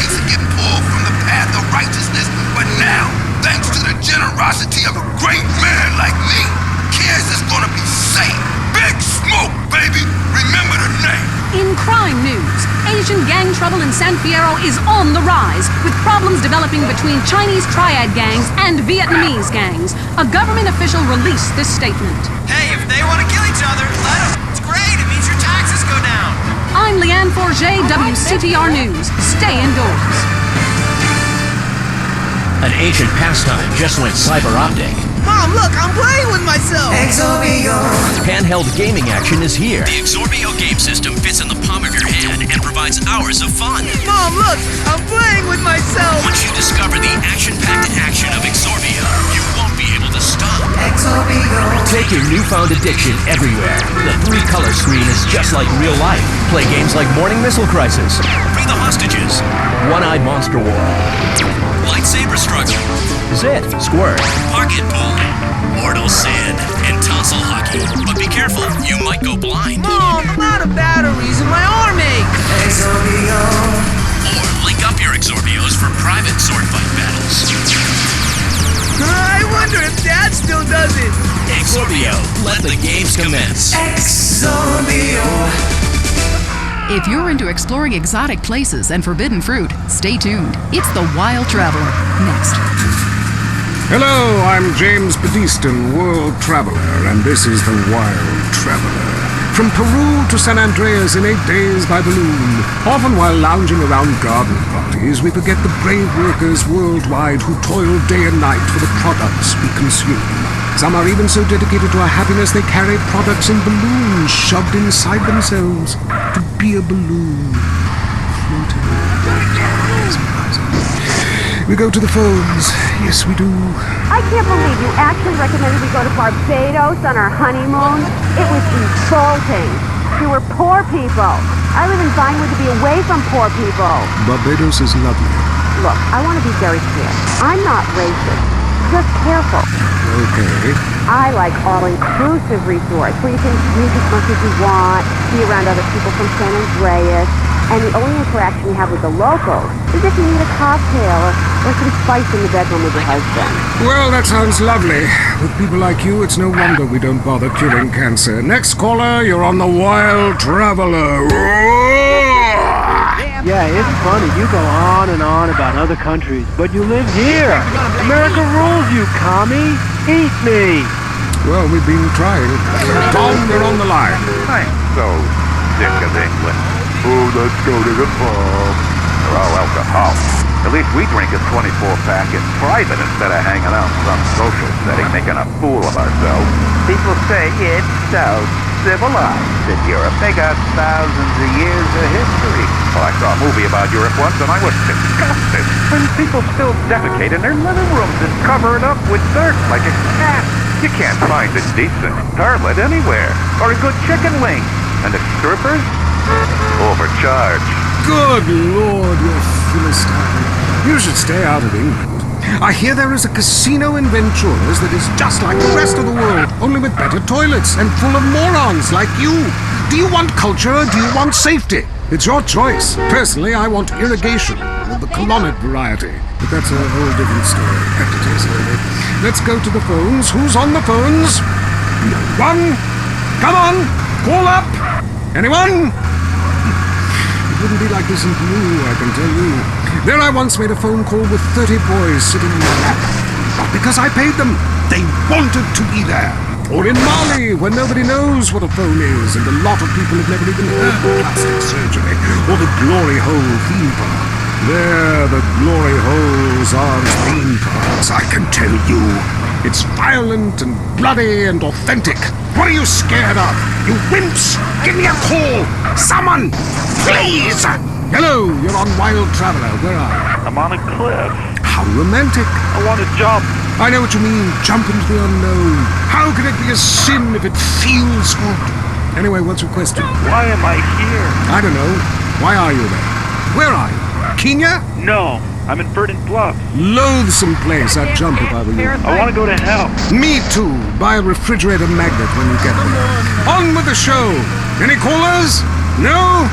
mistakes and get pulled from the path of righteousness. But now, thanks to the generosity of a great man like me, Cares is gonna be safe. Big Smoke, baby! Remember the name. In crime news, Asian gang trouble in San Fierro is on the rise, with problems developing between Chinese triad gangs and Vietnamese gangs. A government official released this statement. Hey, if they want to kill each other, let them. It's great. It means your taxes go down. I'm Leanne Forget, WCTR News. Stay indoors. An ancient pastime just went cyber optic. Mom, look, I'm playing with myself! Exorbio! Handheld gaming action is here. The Exorbio game system fits in the palm of your hand and provides hours of fun. Mom, look, I'm playing with myself! Once you discover the action-packed action of Exorbio, you won't be able to stop. Exorbio! Take your newfound addiction everywhere. The 3-color screen is just like real life. Play games like Morning Missile Crisis, Free the Hostages, One-Eyed Monster War, Lightsaber Struggle, Zit, Squirt, Pocket Pool, Mortal Sin, and Tonsil Hockey. But be careful, you might go blind. Mom, I'm out of batteries and my arm aches! Exorbio! Or link up your Exorbios for private sword fight battles. I wonder if Dad still does it! Exorbio, let the games commence. Exorbio! If you're into exploring exotic places and forbidden fruit, stay tuned. It's The Wild Traveler. Next. Hello, I'm James Badiston, World Traveler, and this is The Wild Traveler. From Peru to San Andreas in 8 days by balloon. Often while lounging around garden parties, we forget the brave workers worldwide who toil day and night for the products we consume. Some are even so dedicated to our happiness they carry products in balloons shoved inside themselves to be a balloon. Floating. We go to the phones. Yes, we do. I can't believe you actually recommended we go to Barbados on our honeymoon. It was insulting. We were poor people. I live in Vinewood to be away from poor people. Barbados is lovely. Look, I want to be very clear. I'm not racist. Just careful. Okay. I like all-inclusive resorts where you can drink as much as you want, be around other people from San Andreas, and the only interaction you have with the locals is if you need a cocktail or some spice in the bedroom with your husband. Well, that sounds lovely. With people like you, it's no wonder we don't bother curing cancer. Next caller, you're on The Wild Traveler. Yeah, it's funny. You go on and on about other countries, but you live here. America rules, you commie. Eat me. Well, we've been trying. Tom, you're on the line. I'm so sick of England. Oh, let's go to the pub. They're all alcohol. At least we drink a 24-pack in private instead of hanging out in some social setting making a fool of ourselves. People say it's so civilized that Europe. They got thousands of years of history. Well, I saw a movie about Europe once and I was disgusted. When people still defecate in their living rooms and cover it up with dirt like a cat. You can't find a decent toilet anywhere. Or a good chicken wing. And the strippers? Overcharged. Good Lord, you Philistine. You should stay out of England. I hear there is a casino in Venturas that is just like the rest of the world, only with better toilets and full of morons like you. Do you want culture or do you want safety? It's your choice. Personally, I want irrigation, of the colonnade variety. But that's a whole different story. Have to taste it. Let's go to the phones. Who's on the phones? No one? Come on! Call up! Anyone? It wouldn't be like this in Peru, I can tell you. There I once made a phone call with 30 boys sitting in my lap. Not because I paid them. They wanted to be there. Or in Mali, where nobody knows what a phone is, and a lot of people have never even heard of plastic surgery, or the Glory Hole theme park. There, the Glory Holes are theme parks, I can tell you. It's violent and bloody and authentic. What are you scared of? You wimps! Give me a call! Someone! Please! Hello, you're on Wild Traveler. Where are you? I'm on a cliff. How romantic. I want to jump. I know what you mean. Jump into the unknown. How can it be a sin if it feels good? Anyway, what's your question? Why am I here? I don't know. Why are you there? Where are you? Kenya? No, I'm in Verdant Bluff. Loathsome place. I'd jump if I were you. I want to go to hell. Me too. Buy a refrigerator magnet when you get there. On with the show. Any callers? No?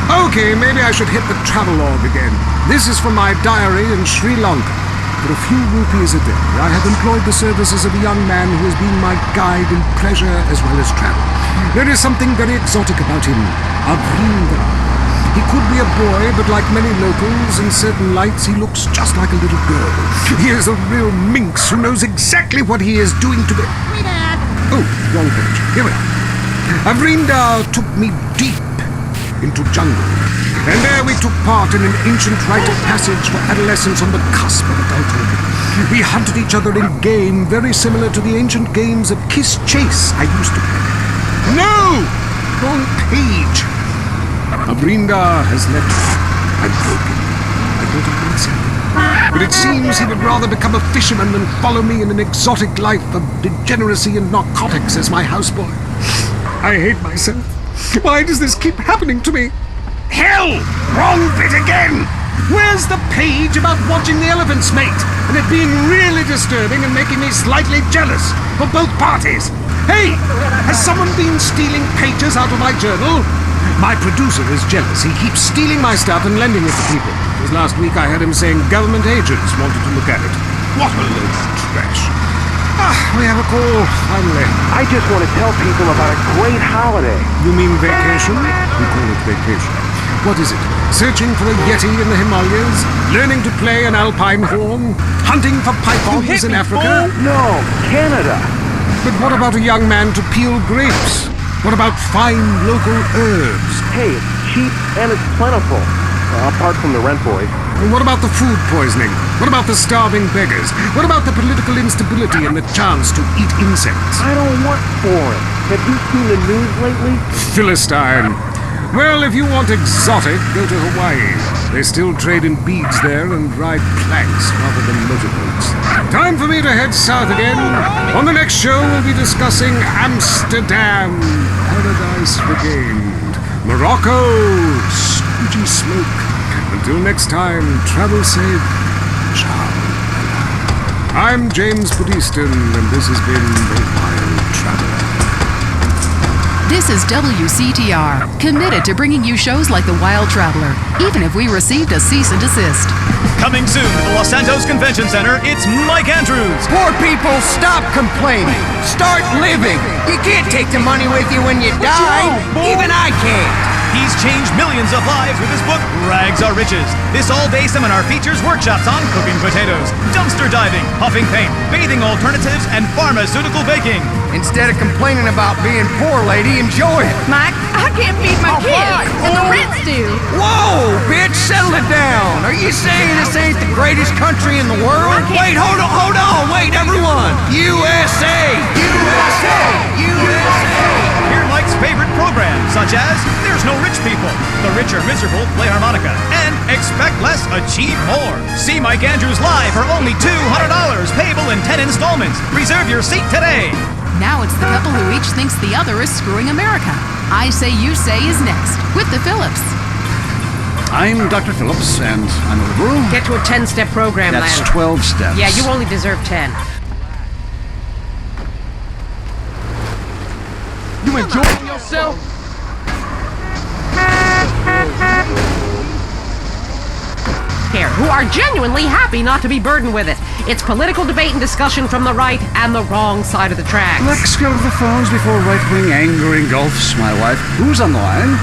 Okay, maybe I should hit the travelogue again. This is from my diary in Sri Lanka. For a few rupees a day, I have employed the services of a young man who has been my guide in pleasure as well as travel. There is something very exotic about him, Avrinda. He could be a boy, but like many locals, in certain lights he looks just like a little girl. He is a real minx who knows exactly what he is doing to me. Oh, wrong page. Here we are. Avrinda took me deep into jungle. And there we took part in an ancient rite of passage for adolescents on the cusp of adulthood. We hunted each other in game very similar to the ancient games of Kiss Chase I used to play. No! Wrong page. Avrinda has left me. I'm broken. I thought I meant something. But it seems he would rather become a fisherman than follow me in an exotic life of degeneracy and narcotics as my houseboy. I hate myself. Why does this keep happening to me? Hell! Wrong bit again! Where's the page about watching the elephants mate and it being really disturbing and making me slightly jealous for both parties? Hey! Has someone been stealing pages out of my journal? My producer is jealous. He keeps stealing my stuff and lending it to people. Because last week I heard him saying government agents wanted to look at it. What a load of trash. We have a call, finally. I just want to tell people about a great holiday. You mean vacation? We call it vacation. What is it? Searching for a yeti in the Himalayas? Learning to play an alpine horn? Hunting for pythons in Africa? No, Canada. But what about a young man to peel grapes? What about fine local herbs? Hey, it's cheap and it's plentiful. Apart from the rent boys. And what about the food poisoning? What about the starving beggars? What about the political instability and the chance to eat insects? I don't want for it. Have you seen the news lately? Philistine. Well, if you want exotic, go to Hawaii. They still trade in beads there and ride planks rather than motorboats. Time for me to head south again. On the next show, we'll be discussing Amsterdam, Paradise Regained, Morocco, Squidgy Smoke. Until next time, travel safe. Ciao. I'm James Budiston, and this has been The Wild Traveler. This is WCTR, committed to bringing you shows like The Wild Traveler, even if we received a cease and desist. Coming soon to the Los Santos Convention Center, it's Mike Andrews. Poor people, stop complaining. Start living. You can't take the money with you when you die. Even I can't. He's changed millions of lives with his book, Rags Are Riches. This all-day seminar features workshops on cooking potatoes, dumpster diving, huffing paint, bathing alternatives, and pharmaceutical baking. Instead of complaining about being poor, lady, enjoy it. Mike, I can't feed my kids, and the rent's due. Whoa, bitch, settle it down. Are you saying this ain't the greatest country in the world? Wait, hold on, wait, everyone. USA! USA! USA! Hear Mike's favorite programs, such as There's No Rich People, The Rich Are Miserable Play Harmonica, and Expect Less, Achieve More. See Mike Andrews live for only $200, payable in 10 installments. Reserve your seat today. Now it's the couple who each thinks the other is screwing America. I Say You Say is next, with the Phillips. I'm Dr. Phillips, and I'm a liberal. Get to a 10-step program, That's Ladder. 12 steps. Yeah, you only deserve 10. You enjoying yourself? Here, who are genuinely happy not to be burdened with it. It's political debate and discussion from the right and the wrong side of the tracks. Let's go to the phones before right-wing anger engulfs my wife. Who's on the line?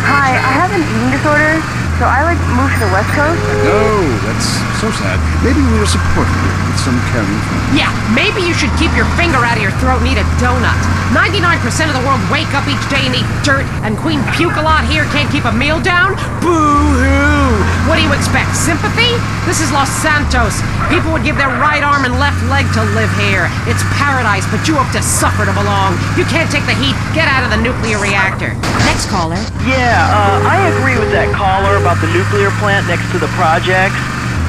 Hi, I have an eating disorder, so I like to move to the West Coast. No, that's so sad. Maybe we will support you with some caring friends. Yeah, maybe you should keep your finger out of your throat and eat a donut. 99% of the world wake up each day and eat dirt, and Queen Puke-a-Lot here can't keep a meal down? Boo-hoo! What do you expect, sympathy? This is Los Santos. People would give their right arm and left leg to live here. It's paradise, but you have to suffer to belong. You can't take the heat. Get out of the nuclear reactor. Next caller. Yeah, I agree with that caller about the nuclear plant next to the projects.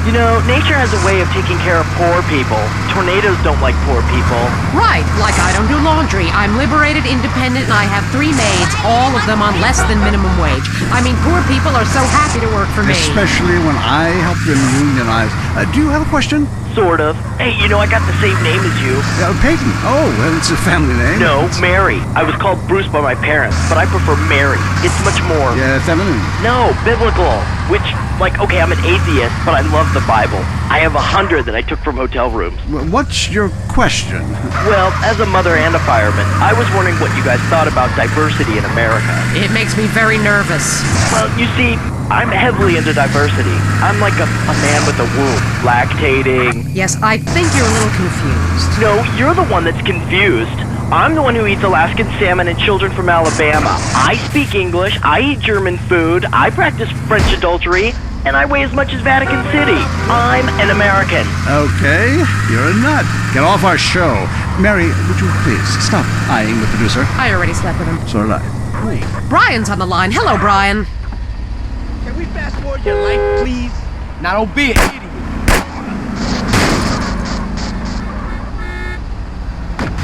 You know, nature has a way of taking care of poor people. Tornadoes don't like poor people. Right, like I don't do laundry. I'm liberated, independent, and I have 3 maids, all of them on less than minimum wage. I mean, poor people are so happy to work for me. Especially when I help them unionize. Do you have a question? Sort of. Hey, you know, I got the same name as you. Peyton. Oh, well, it's a family name. No, Mary. I was called Bruce by my parents, but I prefer Mary. It's much more... Yeah, feminine. No, biblical. Which, like, okay, I'm an atheist, but I love the Bible. I have 100 that I took from hotel rooms. What's your question? Well, as a mother and a fireman, I was wondering what you guys thought about diversity in America. It makes me very nervous. Well, you see, I'm heavily into diversity. I'm like a man with a womb, lactating. Yes, I think you're a little confused. No, you're the one that's confused. I'm the one who eats Alaskan salmon and children from Alabama. I speak English, I eat German food, I practice French adultery, and I weigh as much as Vatican City. I'm an American. Okay, you're a nut. Get off our show. Mary, would you please stop eyeing the producer? I already slept with him. So did I. Brian's on the line. Hello, Brian. Can we fast forward your life, please? Now don't be an idiot.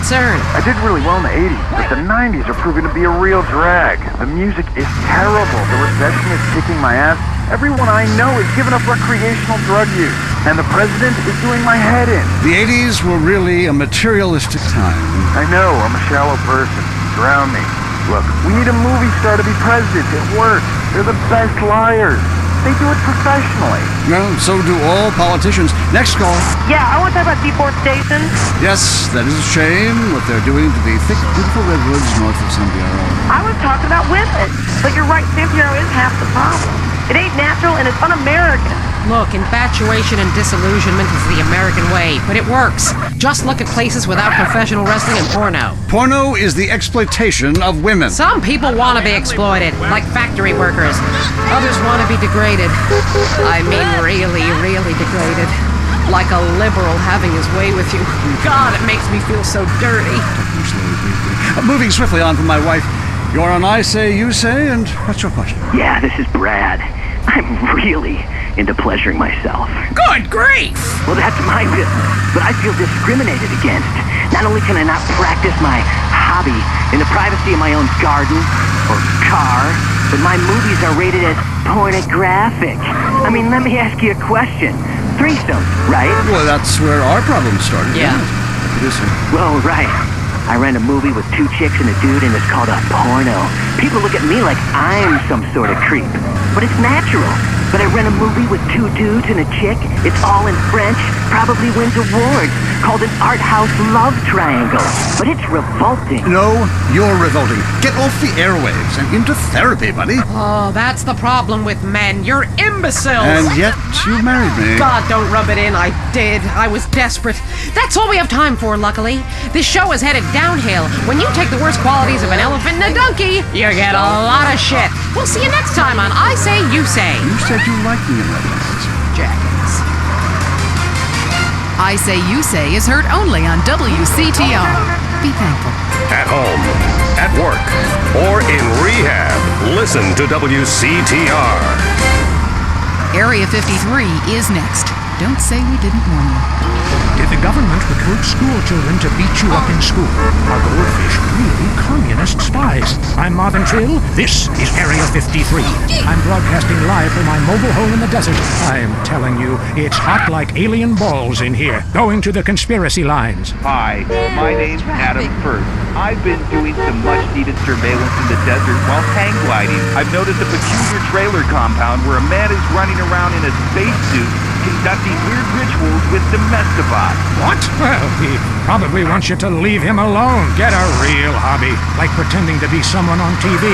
CERN. I did really well in the 80s, but the 90s are proving to be a real drag. The music is terrible. The reception is kicking my ass. Everyone I know is giving up recreational drug use. And the president is doing my head in. The 80s were really a materialistic time. I know, I'm a shallow person. Drown me. Look, we need a movie star to be president. It works. They're the best liars. They do it professionally. Well, so do all politicians. Next call. Yeah, I want to talk about deforestation. Yes, that is a shame what they're doing to the thick, beautiful redwoods north of San Piero. I was talking about women. But you're right, San Piero is half the problem. It ain't natural and it's un-American. Look, infatuation and disillusionment is the American way, but it works. Just look at places without professional wrestling and porno. Porno is the exploitation of women. Some people want to be exploited, like factory workers. Others want to be degraded. I mean really, really degraded. Like a liberal having his way with you. God, it makes me feel so dirty. Moving swiftly on from my wife. You're on I Say, You Say, and what's your question? Yeah, this is Brad. I'm really into pleasuring myself. Good grief! Well, that's my business, but I feel discriminated against. Not only can I not practice my hobby in the privacy of my own garden or car, but my movies are rated as pornographic. I mean, let me ask you a question. Threesomes, right? Well, that's where our problem started. Yeah. The producer. Well, right. I rent a movie with 2 chicks and a dude, and it's called a porno. People look at me like I'm some sort of creep, but it's natural. But I rent a movie with 2 dudes and a chick. It's all in French, probably wins awards, called an art house love triangle. But it's revolting. No, you're revolting. Get off the airwaves and into therapy, buddy. Oh, that's the problem with men. You're imbeciles. And yet you married me. God, don't rub it in. I did. I was desperate. That's all we have time for, luckily. This show is headed downhill. When you take the worst qualities of an elephant and a donkey, you get a lot of shit. We'll see you next time on I Say, You Say. You said you liked me in Redlands. Jackets. I Say, You Say is heard only on WCTR. Be thankful. At home, at work, or in rehab, listen to WCTR. Area 53 is next. Don't say we didn't warn you. Did the government recruit school children to beat you up in school? Are goldfish really communist spies? I'm Marvin Trill. This is Area 53. I'm broadcasting live from my mobile home in the desert. I'm telling you, it's hot like alien balls in here. Going to the conspiracy lines. Hi, my name's Adam First. I've been doing some much-needed surveillance in the desert while hang gliding. I've noticed a peculiar trailer compound where a man is running around in a spacesuit conducting weird rituals with domestibots. What? Well, he probably wants you to leave him alone. Get a real hobby, like pretending to be someone on TV.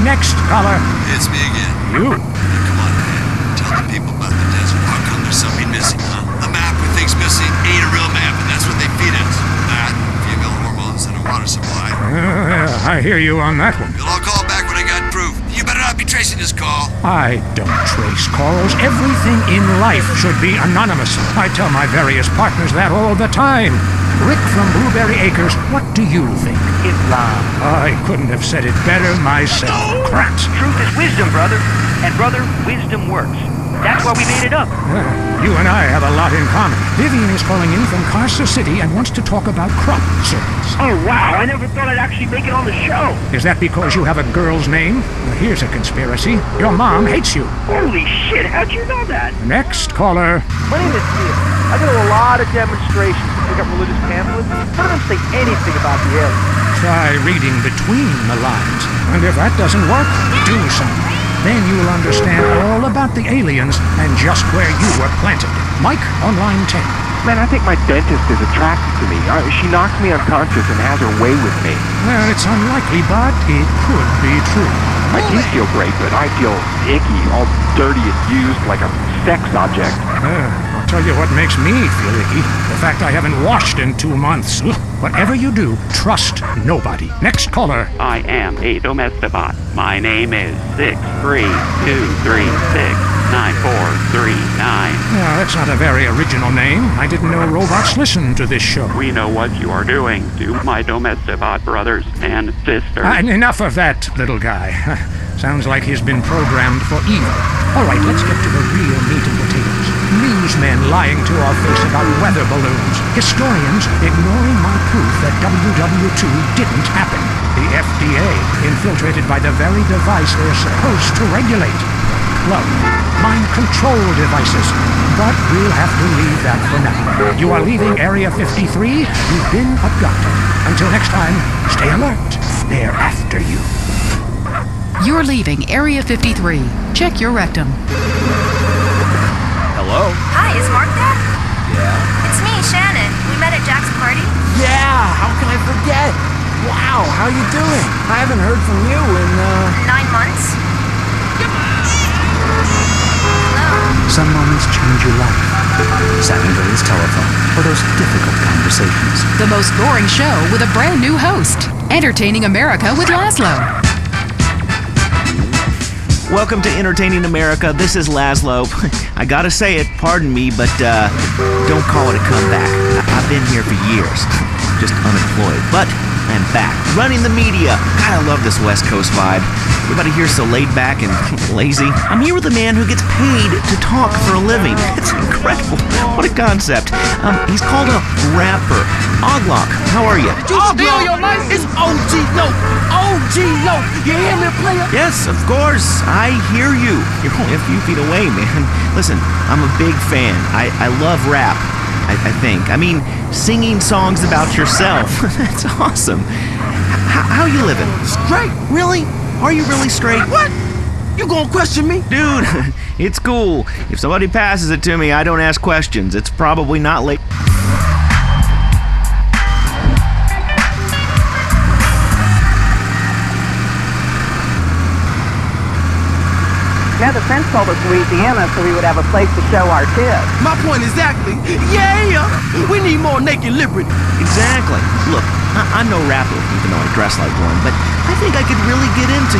Next, caller. It's me again. You? Come on, man. Tell the people about the desert. How come there's something missing, huh? A map with things missing ain't a real map, and that's what they feed us. That, female hormones, and a water supply. I hear you on that one. You'll all call back when I got proof. You better not be tracing this call. I don't trace calls. Everything in life should be anonymous. I tell my various partners that all the time. Rick from Blueberry Acres, what do you think? Islam. I couldn't have said it better myself. Crat. Truth is wisdom, brother. And brother, wisdom works. That's why we made it up. Well, you and I have a lot in common. Vivian is calling in from Carcer City and wants to talk about crop circles. Oh, wow. I never thought I'd actually make it on the show. Is that because you have a girl's name? Well, here's a conspiracy. Your mom hates you. Holy shit. How'd you know that? Next caller. My name is Neil. I go to a lot of demonstrations to pick up religious pamphlets. None of them say anything about the aliens. Try reading between the lines. And if that doesn't work, do something. Then you'll understand all about the aliens and just where you were planted. Mike on line 10. Man, I think my dentist is attracted to me. She knocks me unconscious and has her way with me. Well, it's unlikely, but it could be true. My teeth feel great, but I feel icky, all dirty and used like a sex object. I'll tell you what makes me feel icky. The fact I haven't washed in 2 months. Ugh. Whatever you do, trust nobody. Next caller. I am a domesticbot. My name is 632369439. Well, that's not a very original name. I didn't know robots listened to this show. We know what you are doing to my domesticbot brothers and sisters. Enough of that, little guy. Sounds like he's been programmed for evil. All right, let's get to the real meat and potatoes. Newsmen lying to our face about weather balloons. Historians ignoring my proof that WW2 didn't happen. The FDA infiltrated by the very device they're supposed to regulate. Club, mind control devices. But we'll have to leave that for now. You are leaving Area 53. You've been abducted. Until next time, stay alert. They're after you. You're leaving Area 53. Check your rectum. Hello? Hi, is Mark there? Yeah? It's me, Shannon. We met at Jack's party. Yeah! How can I forget? Wow, how you doing? I haven't heard from you in, 9 months. Some moments change your life. San Andreas telephone for those difficult conversations. The most boring show with a brand new host. Entertaining America with Laszlo. Welcome to Entertaining America. This is Laszlo. I gotta say it, pardon me, but don't call it a comeback. I've been here for years, just unemployed. But I'm back, running the media. God, I love this West Coast vibe. Everybody here's so laid back and lazy. I'm here with a man who gets paid to talk for a living. It's incredible. What a concept. He's called a rapper. Oglok, how are you? Did you steal your life? It's OG Lope. OG Lope. You hear me, player? Yes, of course. I hear you. You're only a few feet away, man. Listen, I'm a big fan. I love rap, I think. I mean, singing songs about yourself. That's awesome. How you living? Straight. Really? Are you really straight? What? You gonna question me? Dude, it's cool. If somebody passes it to me, I don't ask questions. It's probably not late. Yeah, the fence told us Louisiana so we would have a place to show our kids. My point exactly. Yeah, we need more naked liberty. Exactly. Look, I'm no rapper, even though I dress like one, but I think I could really get into,